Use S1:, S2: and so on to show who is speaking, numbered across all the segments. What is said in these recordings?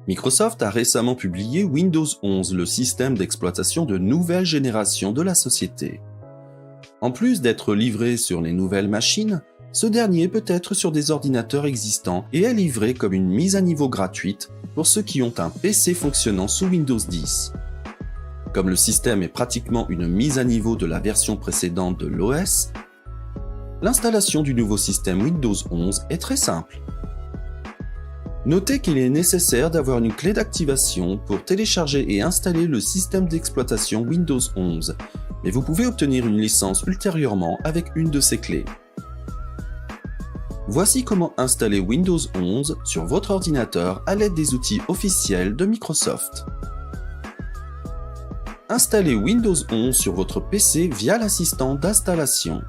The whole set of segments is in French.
S1: Microsoft a récemment publié Windows 11, le système d'exploitation de nouvelle génération de la société. En plus d'être livré sur les nouvelles machines, ce dernier peut être sur des ordinateurs existants et est livré comme une mise à niveau gratuite pour ceux qui ont un PC fonctionnant sous Windows 10. Comme le système est pratiquement une mise à niveau de la version précédente de l'OS, l'installation du nouveau système Windows 11 est très simple. Notez qu'il est nécessaire d'avoir une clé d'activation pour télécharger et installer le système d'exploitation Windows 11, mais vous pouvez obtenir une licence ultérieurement avec une de ces clés. Voici comment installer Windows 11 sur votre ordinateur à l'aide des outils officiels de Microsoft. Installez Windows 11 sur votre PC via l'assistant d'installation.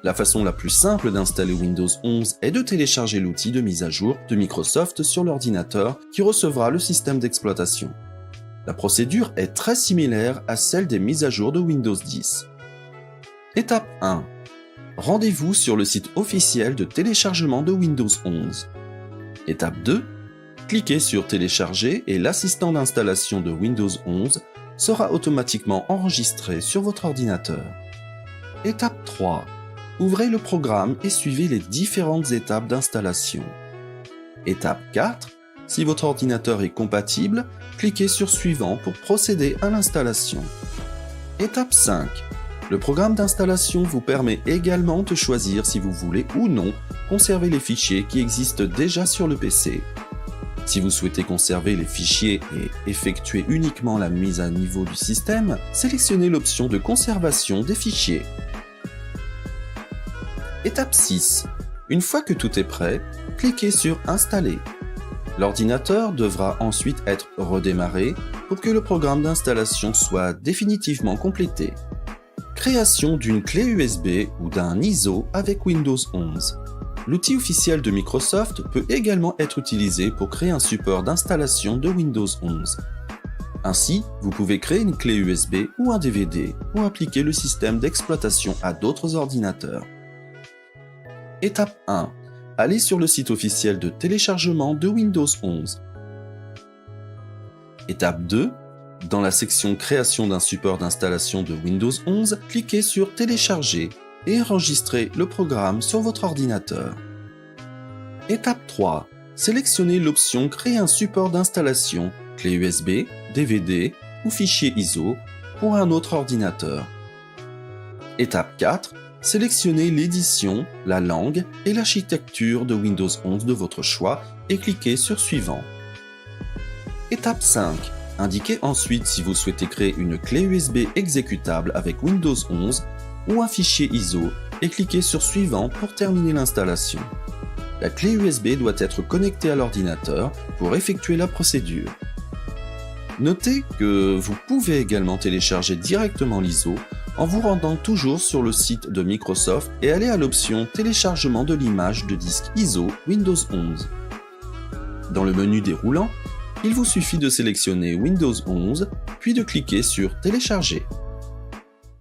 S1: La façon la plus simple d'installer Windows 11 est de télécharger l'outil de mise à jour de Microsoft sur l'ordinateur qui recevra le système d'exploitation. La procédure est très similaire à celle des mises à jour de Windows 10. Étape 1. Rendez-vous sur le site officiel de téléchargement de Windows 11. Étape 2. Cliquez sur Télécharger et l'assistant d'installation de Windows 11 sera automatiquement enregistré sur votre ordinateur. Étape 3. Ouvrez le programme et suivez les différentes étapes d'installation. Étape 4. Si votre ordinateur est compatible, cliquez sur Suivant pour procéder à l'installation. Étape 5. Le programme d'installation vous permet également de choisir si vous voulez ou non conserver les fichiers qui existent déjà sur le PC. Si vous souhaitez conserver les fichiers et effectuer uniquement la mise à niveau du système, sélectionnez l'option de conservation des fichiers. Étape 6. Une fois que tout est prêt, cliquez sur Installer. L'ordinateur devra ensuite être redémarré pour que le programme d'installation soit définitivement complété. Création d'une clé USB ou d'un ISO avec Windows 11. L'outil officiel de Microsoft peut également être utilisé pour créer un support d'installation de Windows 11. Ainsi, vous pouvez créer une clé USB ou un DVD ou appliquer le système d'exploitation à d'autres ordinateurs. Étape 1. Allez sur le site officiel de téléchargement de Windows 11. Étape 2. Dans la section Création d'un support d'installation de Windows 11, cliquez sur Télécharger et enregistrez le programme sur votre ordinateur. Étape 3. Sélectionnez l'option Créer un support d'installation, clé USB, DVD ou fichier ISO pour un autre ordinateur. Étape 4. Sélectionnez l'édition, la langue et l'architecture de Windows 11 de votre choix et cliquez sur Suivant. Étape 5. Indiquez ensuite si vous souhaitez créer une clé USB exécutable avec Windows 11 ou un fichier ISO et cliquez sur Suivant pour terminer l'installation. La clé USB doit être connectée à l'ordinateur pour effectuer la procédure. Notez que vous pouvez également télécharger directement l'ISO en vous rendant toujours sur le site de Microsoft et aller à l'option Téléchargement de l'image de disque ISO Windows 11. Dans le menu déroulant, il vous suffit de sélectionner Windows 11, puis de cliquer sur Télécharger.